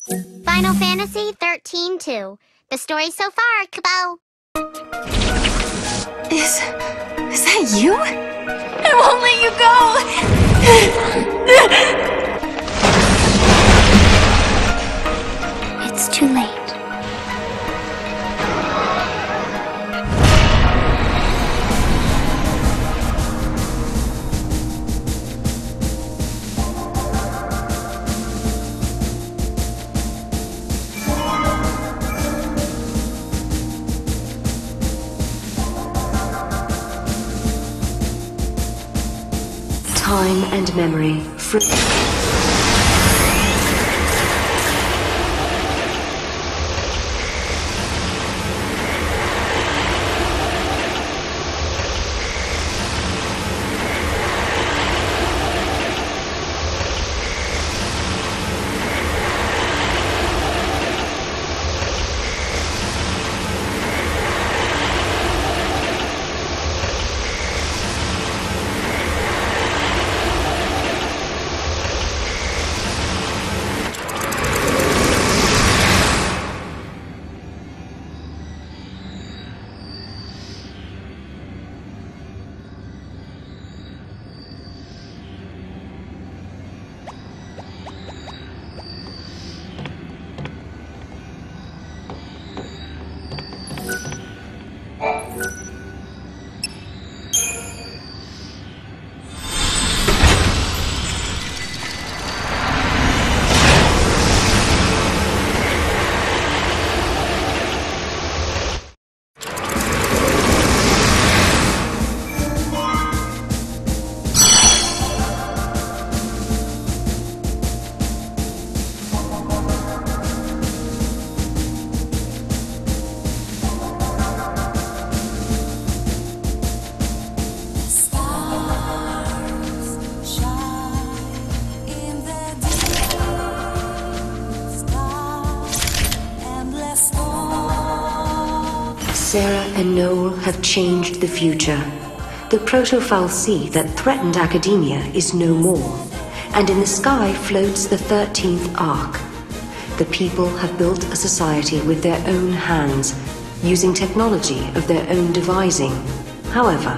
Final Fantasy XIII-2. The story so far, Kabo. Is that you? I won't let you go! It's too late. Time and memory. Sarah and Noel have changed the future. The protofoul sea that threatened academia is no more, and in the sky floats the 13th Ark. The people have built a society with their own hands, using technology of their own devising. However,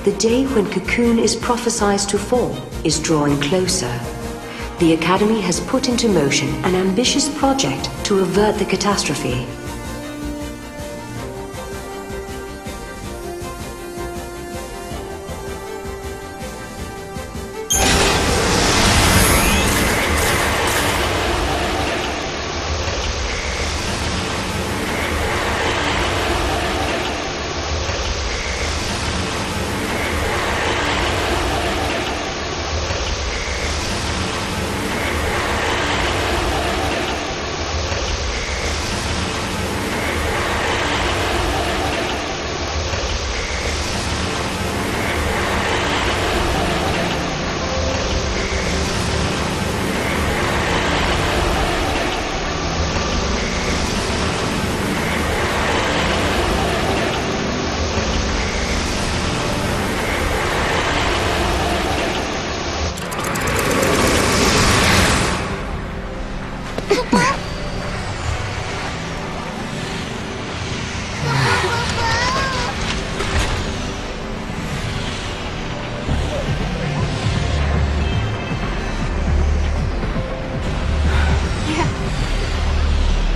the day when Cocoon is prophesied to fall is drawing closer. The Academy has put into motion an ambitious project to avert the catastrophe.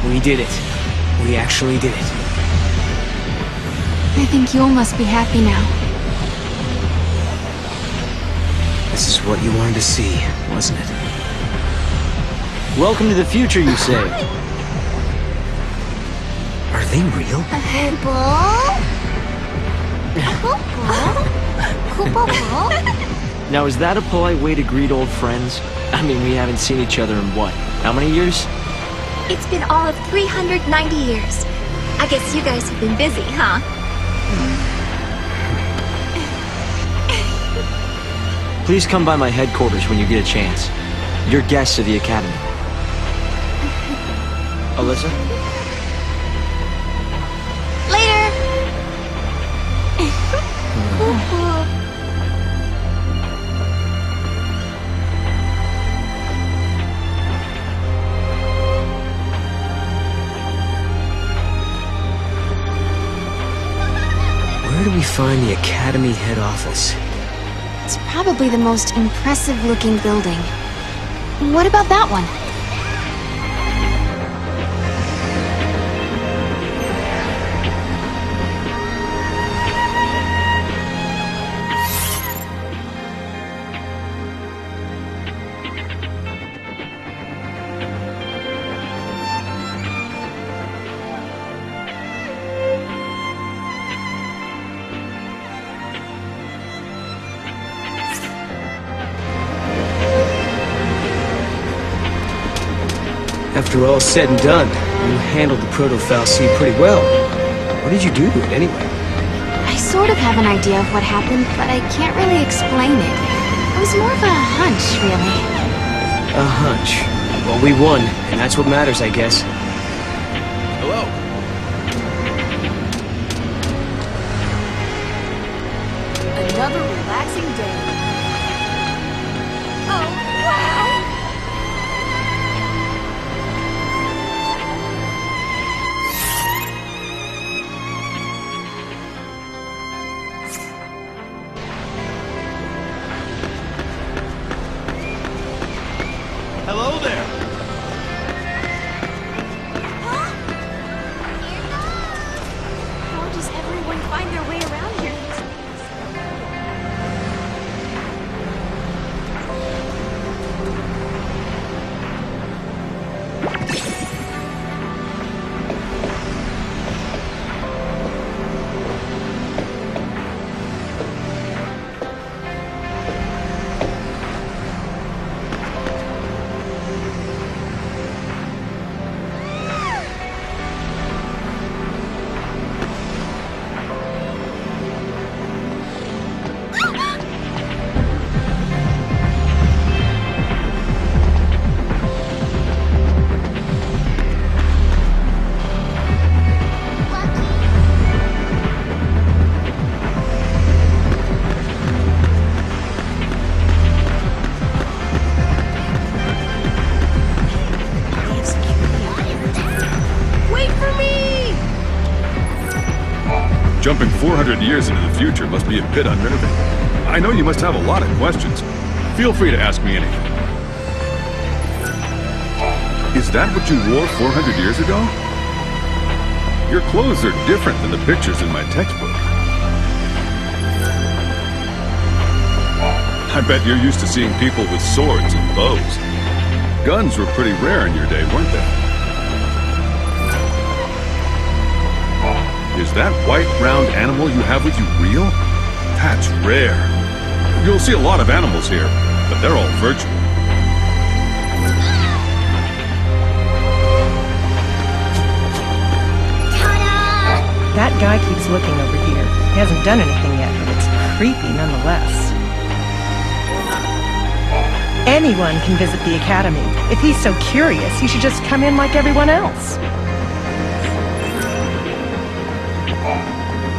We did it. We actually did it. I think you must be happy now. This is what you wanted to see, wasn't it? Welcome to the future, you say? Are they real? Now, is that a polite way to greet old friends? I mean, we haven't seen each other in what? How many years? It's been all of 390 years. I guess you guys have been busy, huh? Please come by my headquarters when you get a chance. You're guests of the Academy. Alyssa? Later! find the Academy head office. It's probably the most impressive-looking building. What about that one? After all's said and done, you handled the Proto-Fal'Cie pretty well. What did you do to it anyway? I sort of have an idea of what happened, but I can't really explain it. It was more of a hunch, really. A hunch. Well, we won, and that's what matters, I guess. Hello. Another relaxing day. Oh, wow! Hello there. How does everyone find their way around here? Jumping 400 years into the future must be a bit unnerving. I know you must have a lot of questions. Feel free to ask me anything. Is that what you wore 400 years ago? Your clothes are different than the pictures in my textbook. I bet you're used to seeing people with swords and bows. Guns were pretty rare in your day, weren't they? Is that white, round animal you have with you real? That's rare. You'll see a lot of animals here, but they're all virtual. That guy keeps looking over here. He hasn't done anything yet, but it's creepy nonetheless. Anyone can visit the Academy. If he's so curious, he should just come in like everyone else.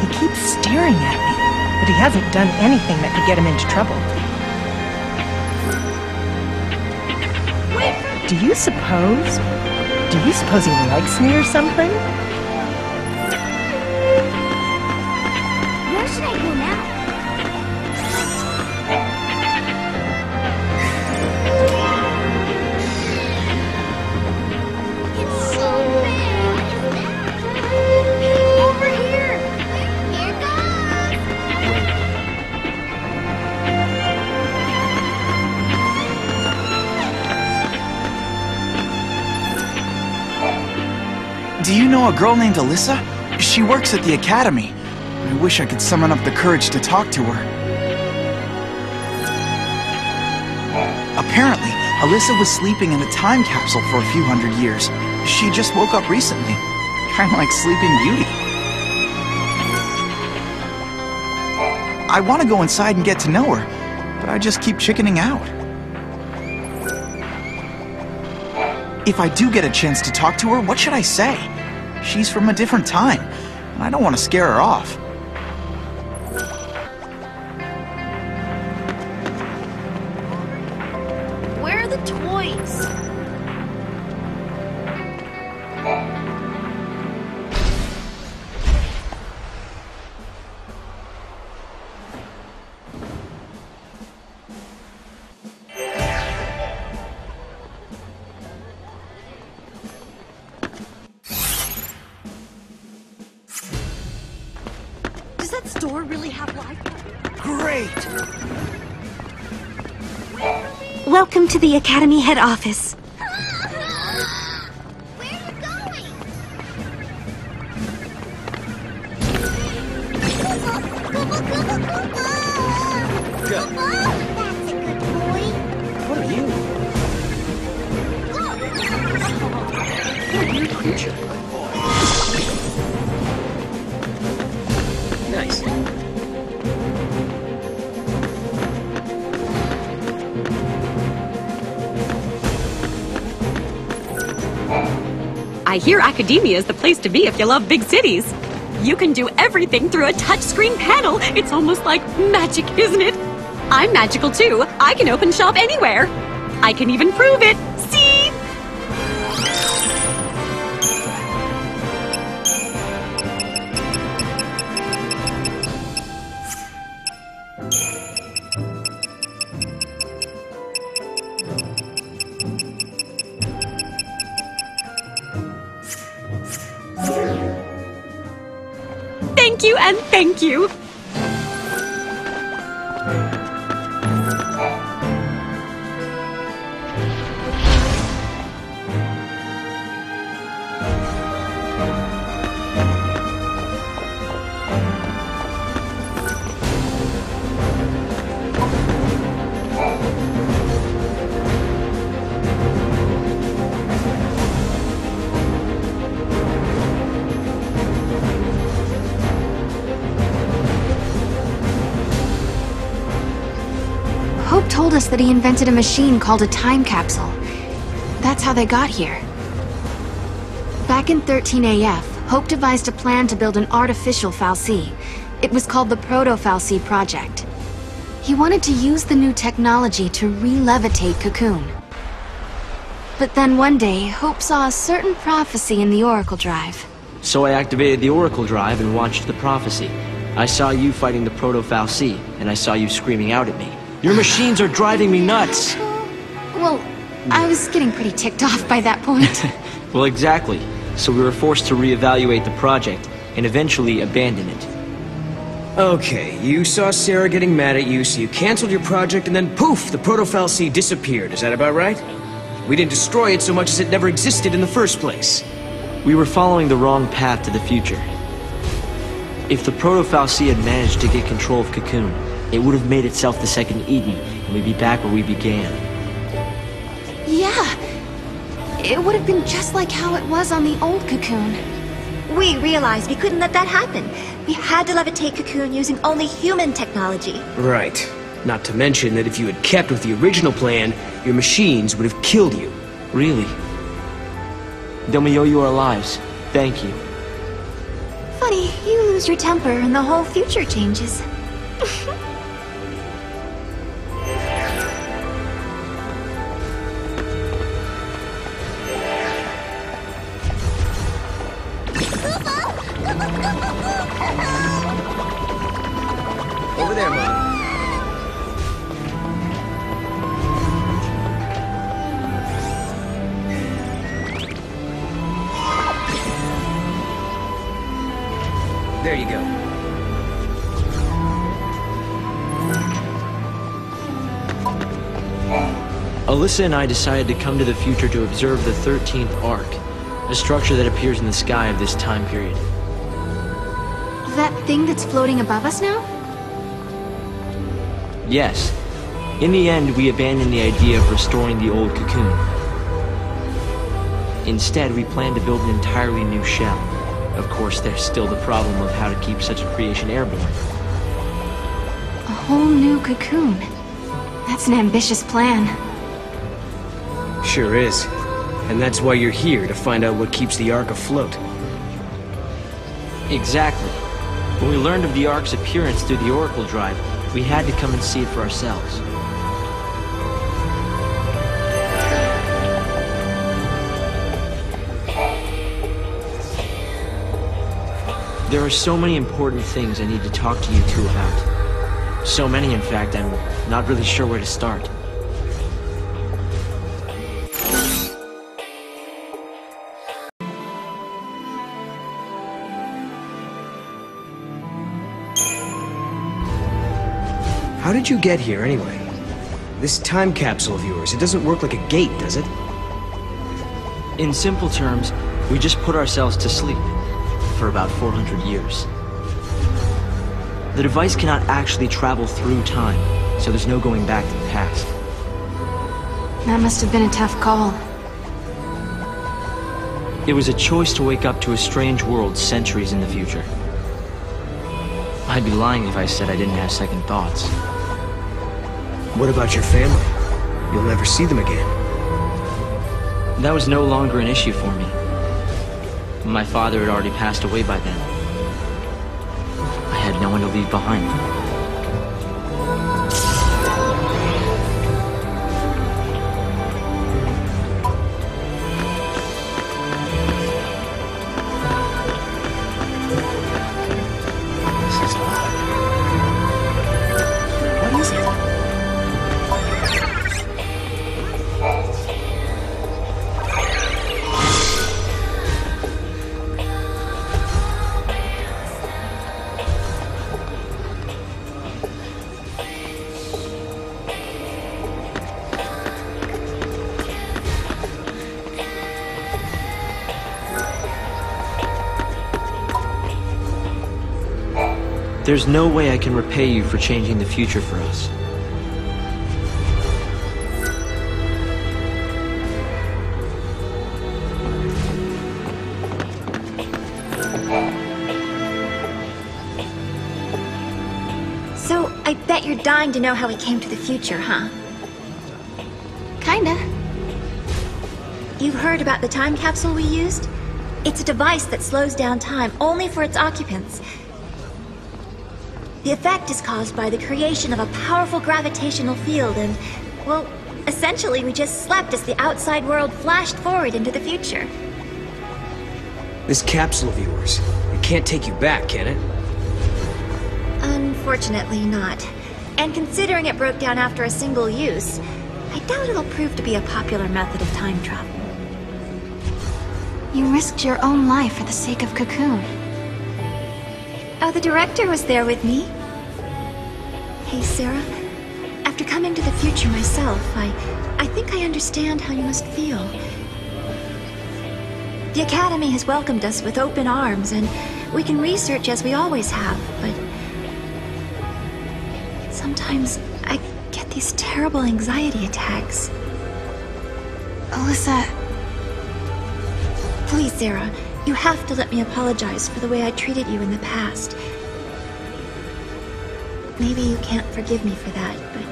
He keeps staring at me, but he hasn't done anything that could get him into trouble. Do you suppose he likes me or something? Where should I go now? It's so big. Over here. Here goes. Do you know a girl named Alyssa? She works at the Academy. I wish I could summon up the courage to talk to her. Apparently, Alyssa was sleeping in a time capsule for a few hundred years. She just woke up recently. Kinda like Sleeping Beauty. I want to go inside and get to know her, but I just keep chickening out. If I do get a chance to talk to her, what should I say? She's from a different time, and I don't want to scare her off. Where are the toys? store really have life? Great! Welcome to the Academy head office. Where are you going? Go. That's a good boy. What are you? What a weird creature. Nice. I hear academia is the place to be if you love big cities. You can do everything through a touchscreen panel. It's almost like magic, isn't it? I'm magical too. I can open shop anywhere. I can even prove it. See? Thank you and thank you. Hope told us that he invented a machine called a time capsule. That's how they got here. Back in 13AF, Hope devised a plan to build an artificial fal'C. It was called the Proto-fal'C Project. He wanted to use the new technology to re-levitate Cocoon. But then one day, Hope saw a certain prophecy in the Oracle Drive. So I activated the Oracle Drive and watched the prophecy. I saw you fighting the Proto-fal'C, and I saw you screaming out at me. Your machines are driving me nuts! Well, I was getting pretty ticked off by that point. Well, exactly. So we were forced to reevaluate the project, and eventually abandon it. Okay, you saw Sarah getting mad at you, so you canceled your project, and then poof, the Proto-fal'C disappeared. Is that about right? We didn't destroy it so much as it never existed in the first place. We were following the wrong path to the future. If the Proto-fal'C had managed to get control of Cocoon, it would have made itself the second Eden, and we'd be back where we began. Yeah. It would have been just like how it was on the old Cocoon. We realized we couldn't let that happen. We had to levitate Cocoon using only human technology. Right. Not to mention that if you had kept with the original plan, your machines would have killed you. Really. Then we owe you our lives. Thank you. Funny, you lose your temper and the whole future changes. Over there, Mom. There you go. Alyssa and I decided to come to the future to observe the 13th Arc, a structure that appears in the sky of this time period. That thing that's floating above us now? Yes. In the end, we abandoned the idea of restoring the old Cocoon. Instead, we planned to build an entirely new shell. Of course, there's still the problem of how to keep such a creation airborne. A whole new Cocoon. That's an ambitious plan. Sure is. And that's why you're here, to find out what keeps the Ark afloat. Exactly. When we learned of the Ark's appearance through the Oracle Drive, we had to come and see it for ourselves. There are so many important things I need to talk to you two about. So many, in fact, I'm not really sure where to start. How did you get here, anyway? This time capsule of yours, it doesn't work like a gate, does it? In simple terms, we just put ourselves to sleep for about 400 years. The device cannot actually travel through time, so there's no going back to the past. That must have been a tough call. It was a choice to wake up to a strange world centuries in the future. I'd be lying if I said I didn't have second thoughts. What about your family? You'll never see them again. That was no longer an issue for me. My father had already passed away by then. I had no one to leave behind. There's no way I can repay you for changing the future for us. So, I bet you're dying to know how we came to the future, huh? Kinda. You've heard about the time capsule we used? It's a device that slows down time only for its occupants. The effect is caused by the creation of a powerful gravitational field and, well, essentially we just slept as the outside world flashed forward into the future. This capsule of yours, it can't take you back, can it? Unfortunately not. And considering it broke down after a single use, I doubt it'll prove to be a popular method of time travel. You risked your own life for the sake of Cocoon. Oh, the director was there with me. Hey, Sarah. After coming to the future myself, I think I understand how you must feel. The Academy has welcomed us with open arms, and we can research as we always have, but sometimes I get these terrible anxiety attacks. Alyssa... Please, Sarah, you have to let me apologize for the way I treated you in the past. Maybe you can't forgive me for that, but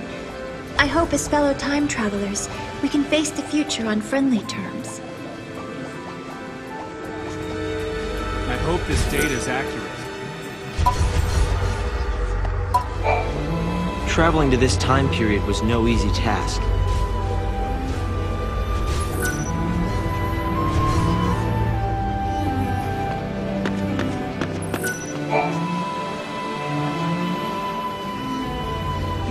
I hope as fellow time travelers, we can face the future on friendly terms. I hope this data is accurate. Traveling to this time period was no easy task.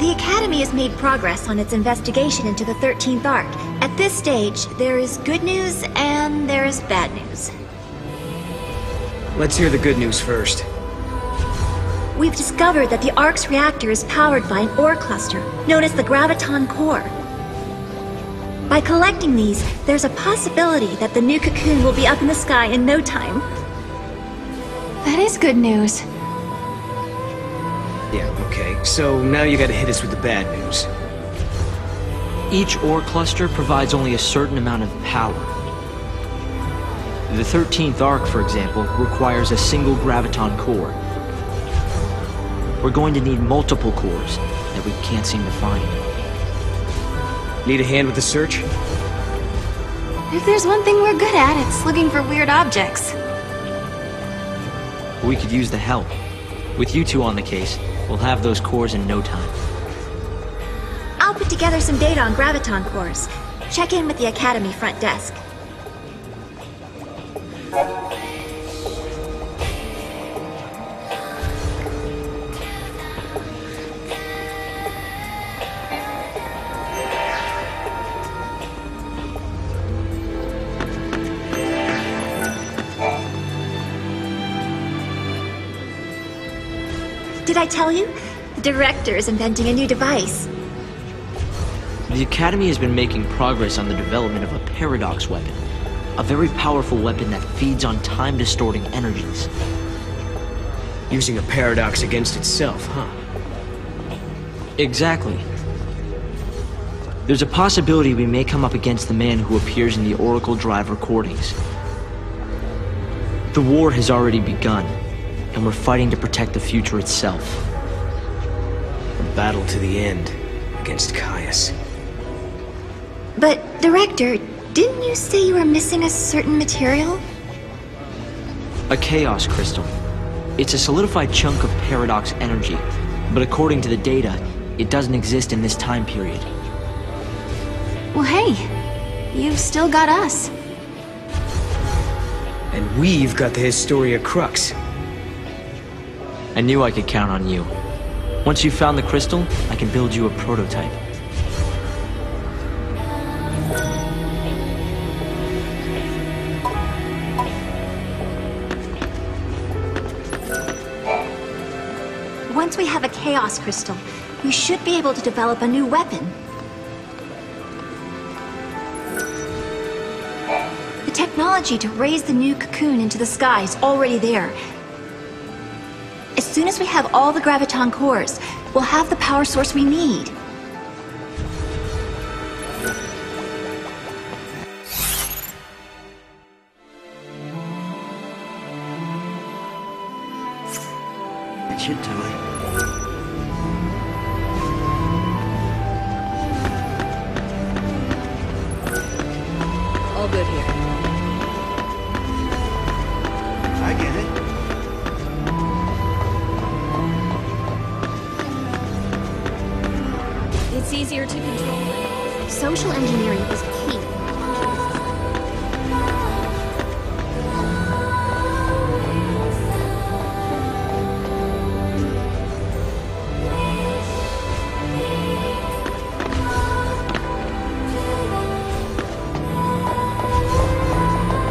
The Academy has made progress on its investigation into the 13th Arc. At this stage, there is good news and there is bad news. Let's hear the good news first. We've discovered that the Arc's reactor is powered by an ore cluster, known as the Graviton Core. By collecting these, there's a possibility that the new Cocoon will be up in the sky in no time. That is good news. Yeah, okay. So now you gotta hit us with the bad news. Each ore cluster provides only a certain amount of power. The 13th Arc, for example, requires a single Graviton core. We're going to need multiple cores that we can't seem to find. Need a hand with the search? If there's one thing we're good at, it's looking for weird objects. We could use the help. With you two on the case, we'll have those cores in no time. I'll put together some data on Graviton cores. Check in with the Academy front desk. Did I tell you? The Director's inventing a new device. The Academy has been making progress on the development of a paradox weapon. A very powerful weapon that feeds on time-distorting energies. Using a paradox against itself, huh? Exactly. There's a possibility we may come up against the man who appears in the Oracle Drive recordings. The war has already begun, and we're fighting to protect the future itself. A battle to the end, against Caius. But, Director, didn't you say you were missing a certain material? A chaos crystal. It's a solidified chunk of paradox energy, but according to the data, it doesn't exist in this time period. Well, hey, you've still got us. And we've got the Historia Crux. I knew I could count on you. Once you've found the crystal, I can build you a prototype. Once we have a chaos crystal, we should be able to develop a new weapon. The technology to raise the new cocoon into the sky is already there. As soon as we have all the graviton cores, we'll have the power source we need. That should do it. All good here. I get it. It's easier to control. Social engineering is key.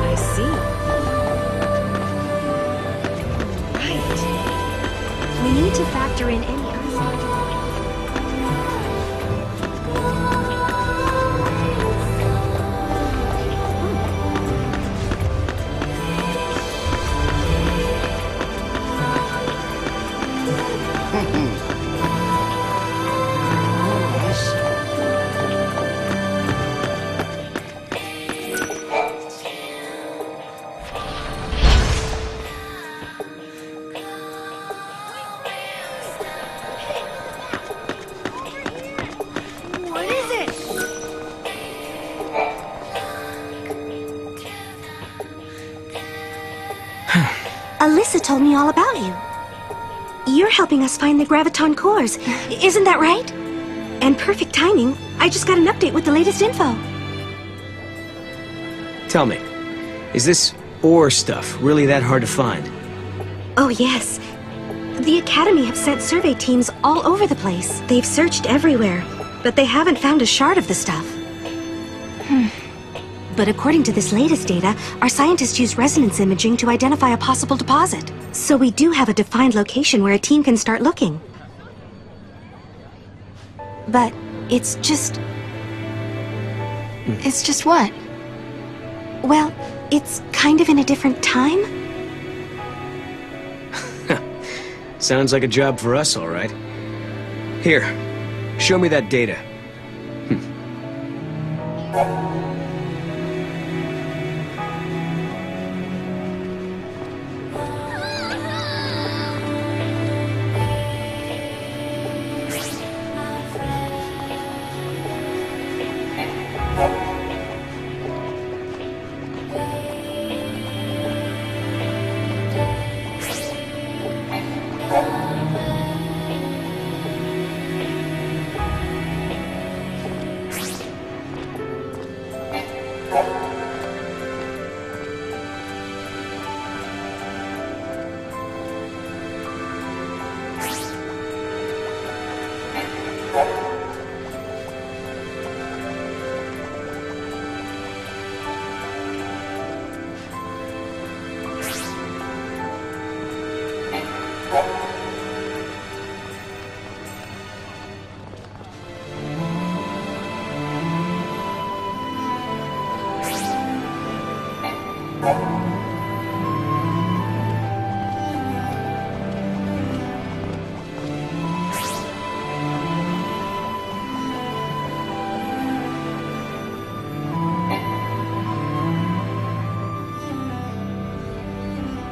I see. Right. We need to factor in any other. Alyssa told me all about you. You're helping us find the graviton cores, isn't that right? And perfect timing, I just got an update with the latest info. Tell me, is this ore stuff really that hard to find? Oh yes. The Academy have sent survey teams all over the place. They've searched everywhere, but they haven't found a shard of the stuff. But according to this latest data, our scientists use resonance imaging to identify a possible deposit. So we do have a defined location where a team can start looking. But it's just... It's just what? Well, it's kind of in a different time. Sounds like a job for us, all right. Here, show me that data.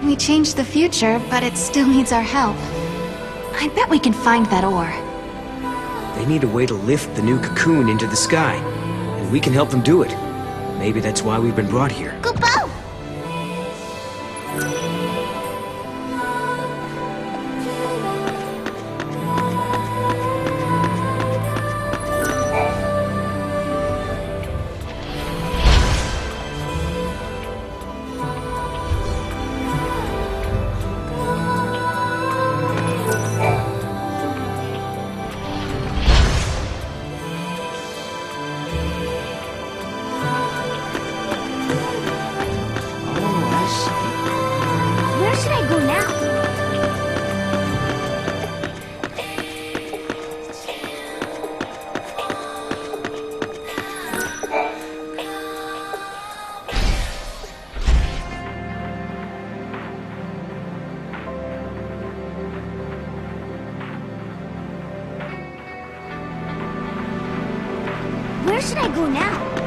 We changed the future, but it still needs our help. I bet we can find that ore. They need a way to lift the new cocoon into the sky, and we can help them do it. Maybe that's why we've been brought here. Kupo! Where should I go now? Where should I go now?